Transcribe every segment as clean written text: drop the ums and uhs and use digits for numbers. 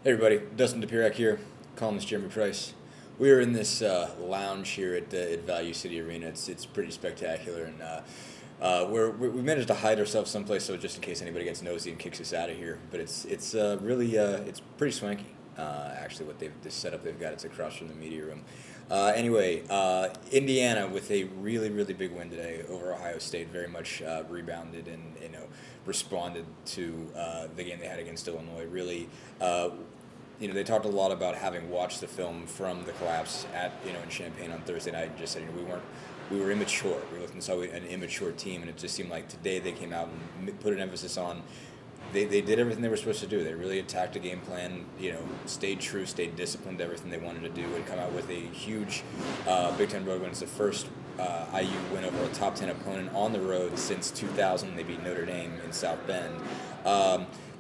Hey everybody, Dustin DePirac here, columnist Jeremy Price. We are in this lounge here at Value City Arena. It's pretty spectacular, and we managed to hide ourselves someplace so just in case anybody gets nosy and kicks us out of here. But it's really it's pretty swanky. Actually, this setup they've got, it's across from the media room. Anyway, Indiana with a really big win today over Ohio State, very much rebounded and responded to the game they had against Illinois. Really, they talked a lot about having watched the film from the collapse in Champaign on Thursday night, and just said we were immature. We looked and saw an immature team, and it just seemed like today they came out and put an emphasis on. They did everything they were supposed to do. They really attacked a game plan, stayed true, stayed disciplined, everything they wanted to do, and come out with a huge Big Ten road win. It's the first IU win over a top 10 opponent on the road since 2000. They beat Notre Dame in South Bend.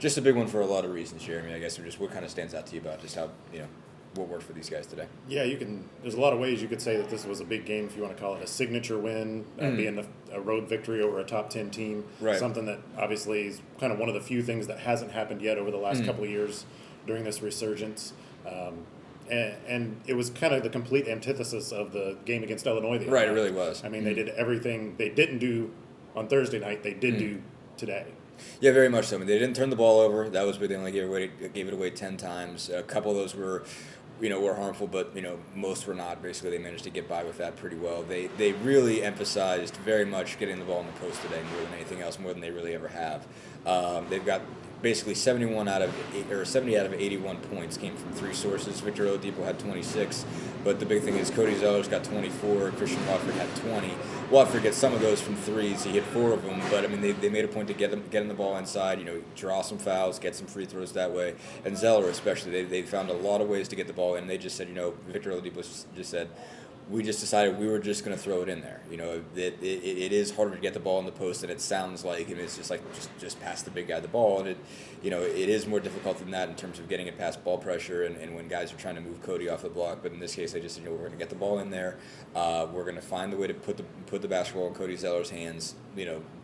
Just a big one for a lot of reasons, Jeremy. I guess what kind of stands out to you about just how, what worked for these guys today? Yeah, there's a lot of ways you could say that this was a big game, if you want to call it a signature win, being a road victory over a top 10 team. Right. Something that obviously is kind of one of the few things that hasn't happened yet over the last couple of years during this resurgence. And it was kind of the complete antithesis of the game against Illinois. Right, it really was. I mean, they did everything they didn't do on Thursday night, they did do today. Yeah, very much so. I mean, they didn't turn the ball over. That was where they only gave it away 10 times. A couple of those were harmful, but most were not. Basically, they managed to get by with that pretty well. They really emphasized very much getting the ball in the post today more than anything else, more than they really ever have. They've got basically 70 out of 81 points came from three sources. Victor Oladipo had 26, but the big thing is Cody Zeller's got 24. Christian Watford had 20. Watford gets some of those from threes. He hit 4 of them, but I mean they made a point to get him the ball inside. Draw some fouls, get some free throws that way. And Zeller especially, they found a lot of ways to get the ball in. They just said, Victor Oladipo just said, we just decided we were just going to throw it in there. It is harder to get the ball in the post than it sounds like. It's just like just pass the big guy the ball, and it is more difficult than that in terms of getting it past ball pressure and when guys are trying to move Cody off the block. But in this case, they just said, we're going to get the ball in there. We're going to find the way to put the basketball in Cody Zeller's hands.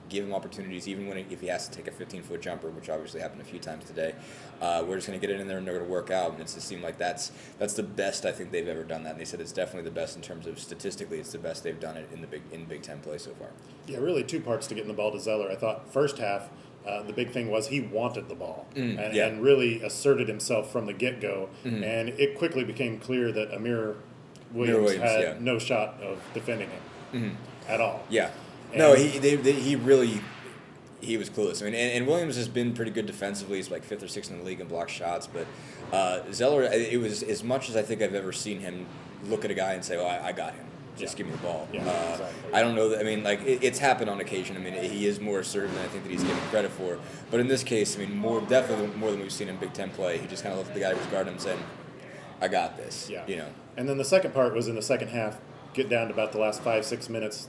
Give him opportunities, even if he has to take a 15-foot jumper, which obviously happened a few times today. We're just going to get it in there and they're going to work out. And it just seemed like that's the best I think they've ever done that. And they said it's definitely the best in terms of statistically, it's the best they've done it in Big Ten play so far. Yeah, really two parts to getting the ball to Zeller. I thought first half, the big thing was he wanted the ball and really asserted himself from the get-go. And it quickly became clear that Amir Williams had no shot of defending him at all. Yeah. And no, he was clueless. I mean, and Williams has been pretty good defensively. He's like 5th or 6th in the league in block shots. But Zeller, it was as much as I think I've ever seen him look at a guy and say, I got him. Just give me the ball. Yeah, exactly. I don't know that. I mean, it's happened on occasion. I mean, he is more assertive than I think that he's given credit for. But in this case, I mean, definitely more than we've seen in Big Ten play. He just kind of looked at the guy who was guarding him and said, I got this. Yeah. You know. And then the second part was in the second half, get down to about the last 5-6 minutes.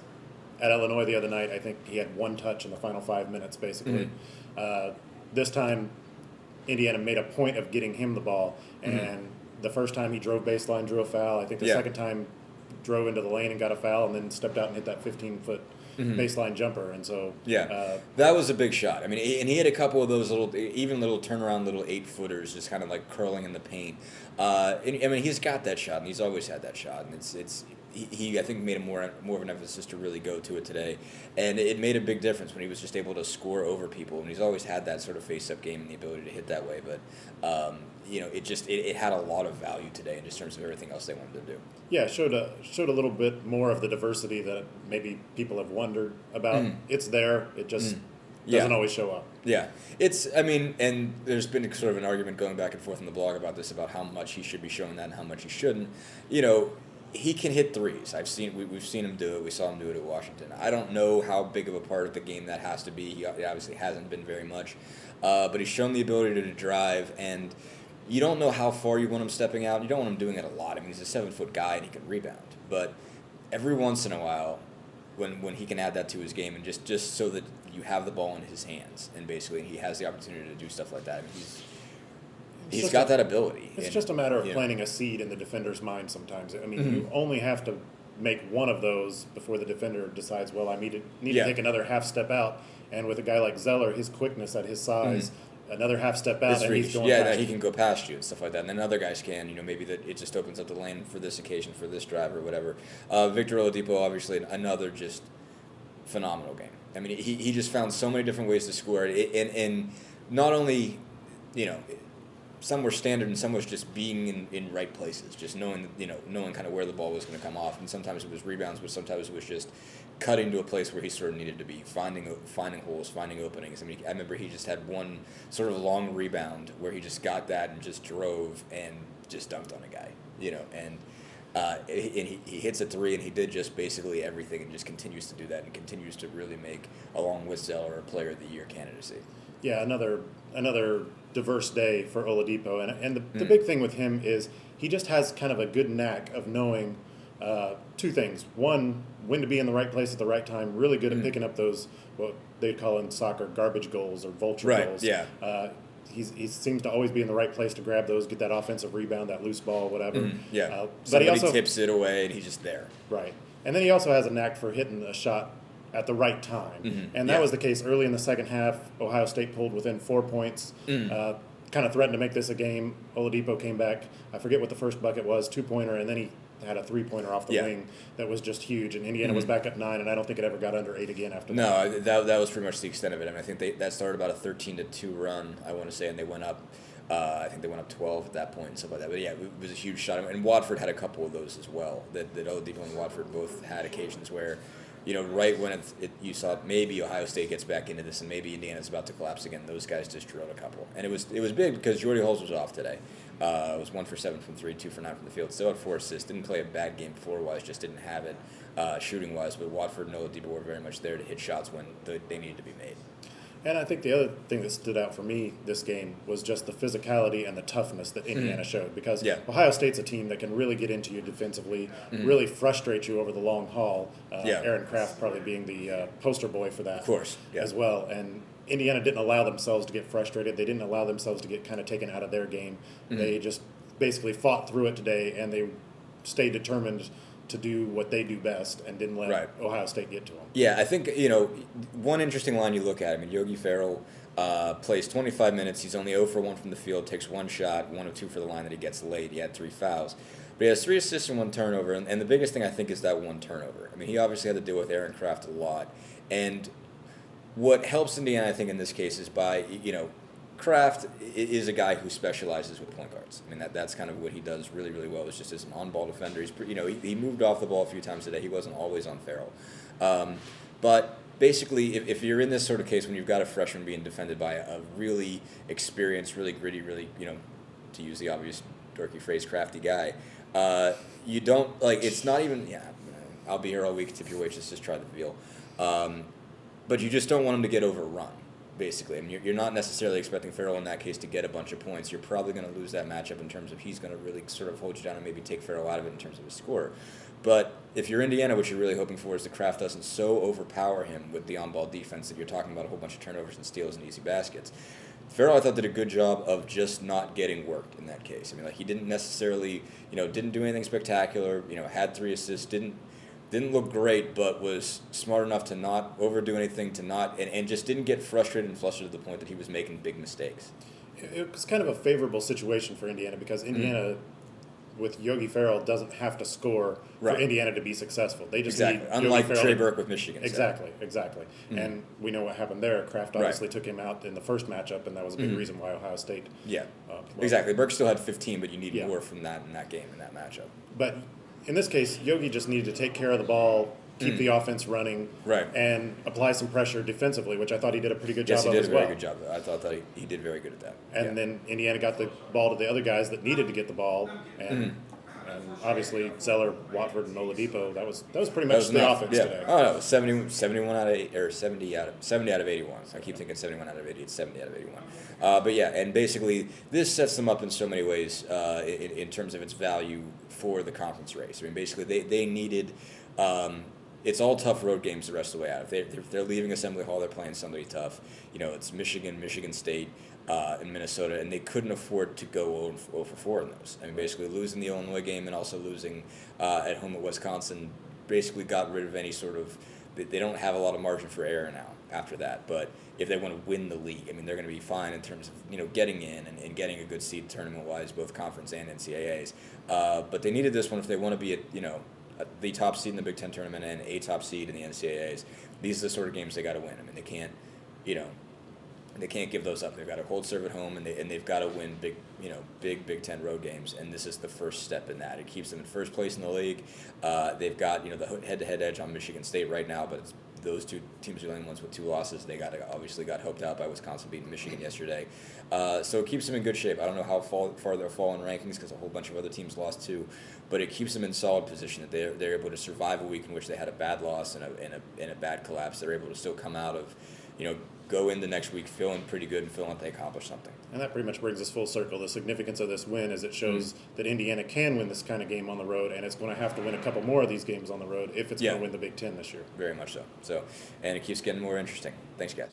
At Illinois the other night, I think he had one touch in the final 5 minutes, basically. This time, Indiana made a point of getting him the ball. And the first time he drove baseline, drew a foul. I think the second time drove into the lane and got a foul and then stepped out and hit that 15-foot baseline jumper. And so that was a big shot. I mean, and he had a couple of those little turnaround little 8-footers just kind of like curling in the paint. I mean, he's got that shot and he's always had that shot, and he I think made a more of an emphasis to really go to it today, and it made a big difference when he was just able to score over people. And he's always had that sort of face-up game and the ability to hit that way, but it had a lot of value today in just terms of everything else they wanted to do. Yeah, showed a little bit more of the diversity that maybe people have wondered about. It's there, it just doesn't always show up. Yeah, and there's been sort of an argument going back and forth in the blog about this, about how much he should be showing that and how much he shouldn't. He can hit threes. We've seen him do it. We saw him do it at Washington. I don't know how big of a part of the game that has to be. He obviously hasn't been very much, but he's shown the ability to drive, and you don't know how far you want him stepping out. You don't want him doing it a lot. I mean, he's a 7-foot guy and he can rebound, but every once in a while, when he can add that to his game, and just so that you have the ball in his hands, and basically he has the opportunity to do stuff like that. I mean, he's got that ability. It's just a matter of planting a seed in the defender's mind sometimes. I mean, you only have to make one of those before the defender decides, well, I need to take another half step out. And with a guy like Zeller, his quickness at his size, another half step out, It's and he's freakish. going Yeah, past that he you. can go past you and stuff like that. And then other guys can, maybe that it just opens up the lane for this occasion, for this driver, or whatever. Victor Oladipo, obviously, another just phenomenal game. I mean, he just found so many different ways to score. And not only, some were standard and some was just being in right places, just knowing kind of where the ball was going to come off. And sometimes it was rebounds, but sometimes it was just cutting to a place where he sort of needed to be, finding holes, finding openings. I mean, I remember he just had one sort of long rebound where he just got that and just drove and just dunked on a guy, and he hits a three, and he did just basically everything, and just continues to do that, and continues to really make, along with Zeller, a Player of the Year candidacy. Yeah, another diverse day for Oladipo, and the big thing with him is he just has kind of a good knack of knowing two things. One, when to be in the right place at the right time. Really good at picking up those, what they call in soccer, garbage goals or vulture goals. Yeah. He seems to always be in the right place to grab those, get that offensive rebound, that loose ball, whatever. But Somebody he also tips it away, and he's just there. Right. And then he also has a knack for hitting a shot at the right time. And that was the case early in the second half. Ohio State pulled within 4 points, kind of threatened to make this a game. Oladipo came back. I forget what the first bucket was, 2-pointer, and then he had a 3-pointer off the wing that was just huge. And Indiana was back up 9, and I don't think it ever got under 8 again after that. No, that was pretty much the extent of it. I mean, I think that started about a 13-2 run, I want to say, and they went up. I think they went up 12 at that point and stuff like that. But yeah, it was a huge shot. And Watford had a couple of those as well. That Oladipo and Watford both had occasions where, right when you saw maybe Ohio State gets back into this and maybe Indiana's about to collapse again, those guys just drilled a couple. And it was big because Jordy Hulse was off today. It was 1 for 7 from 3, 2 for 9 from the field. Still had 4 assists. Didn't play a bad game floor-wise, just didn't have it shooting-wise. But Watford and Oladipo were very much there to hit shots when they needed to be made. And I think the other thing that stood out for me this game was just the physicality and the toughness that Indiana showed. Because Ohio State's a team that can really get into you defensively, really frustrate you over the long haul. Aaron Kraft probably being the poster boy for that, Of course, as well. And Indiana didn't allow themselves to get frustrated. They didn't allow themselves to get kind of taken out of their game. They just basically fought through it today, and they stayed determined to do what they do best and didn't let Ohio State get to them. Yeah, I think, one interesting line you look at, I mean, Yogi Ferrell plays 25 minutes. He's only 0 for 1 from the field, takes 1 shot, 1 of 2 for the line that he gets late. He had 3 fouls. But he has 3 assists and 1 turnover, and the biggest thing I think is that 1 turnover. I mean, he obviously had to deal with Aaron Kraft a lot. And what helps Indiana, I think, in this case is by, Kraft is a guy who specializes with point guards. I mean, that's kind of what he does really, really well. It's just as an on-ball defender. He's, he moved off the ball a few times today. He wasn't always on Ferrell. But basically, if you're in this sort of case when you've got a freshman being defended by a really experienced, really gritty, really, to use the obvious dorky phrase, crafty guy, you don't, it's not even, I'll be here all week, tip your waitress, just try the veal. But you just don't want him to get overrun. Basically, I mean, you're not necessarily expecting Ferrell in that case to get a bunch of points. You're probably going to lose that matchup in terms of he's going to really sort of hold you down and maybe take Ferrell out of it in terms of his score. But if you're Indiana, what you're really hoping for is the Kraft doesn't so overpower him with the on-ball defense that you're talking about a whole bunch of turnovers and steals and easy baskets. Ferrell, I thought, did a good job of just not getting worked in that case. I mean, he didn't necessarily, didn't do anything spectacular. Had 3 assists, didn't look great, but was smart enough to not overdo anything, and just didn't get frustrated and flustered to the point that he was making big mistakes. It was kind of a favorable situation for Indiana because Indiana, with Yogi Ferrell, doesn't have to score for Indiana to be successful. They just need unlike Yogi Ferrell. Trey Burke with Michigan. Exactly. And we know what happened there. Kraft obviously took him out in the first matchup, and that was a big reason why Ohio State. Exactly. Burke still had 15, but you need more from that in that game, in that matchup. But in this case, Yogi just needed to take care of the ball, keep the offense running, and apply some pressure defensively, which I thought he did a pretty good job of as well. Yes, he did a very good job. I thought that he did very good at that. And then Indiana got the ball to the other guys that needed to get the ball, and obviously Zeller, Watford, and Oladipo. That was pretty much the offense today. Oh no, 71 out of 8, or 70 out of 81. I keep thinking 71 out of 80. It's 70 out of 81. But yeah, and basically this sets them up in so many ways in terms of its value for the conference race. I mean, basically they needed. It's all tough road games the rest of the way out. If they're leaving Assembly Hall, they're playing somebody tough. It's Michigan State, and Minnesota, and they couldn't afford to go 0 for 4 in those. I mean, basically losing the Illinois game and also losing at home at Wisconsin basically got rid of any sort of they don't have a lot of margin for error now after that. But if they want to win the league, I mean, they're going to be fine in terms of getting in and getting a good seed tournament-wise, both conference and NCAAs. But they needed this one if they want to be the top seed in the Big Ten tournament and a top seed in the NCAAs. These are the sort of games they got to win. I mean, they can't, they can't give those up. They've got to hold serve at home, and they've got to win big Big Ten road games. And this is the first step in that. It keeps them in first place in the league. They've got the head-to-head edge on Michigan State right now, but those two teams are the only ones with 2 losses. They obviously got helped out by Wisconsin beating Michigan yesterday. So it keeps them in good shape. I don't know how far they'll fall in rankings because a whole bunch of other teams lost too, but it keeps them in solid position that they're able to survive a week in which they had a bad loss and a bad collapse. They're able to still come out of, go in the next week feeling pretty good and feeling like they accomplished something. And that pretty much brings us full circle. The significance of this win is it shows that Indiana can win this kind of game on the road, and it's going to have to win a couple more of these games on the road if it's going to win the Big Ten this year. Very much so. And it keeps getting more interesting. Thanks, guys.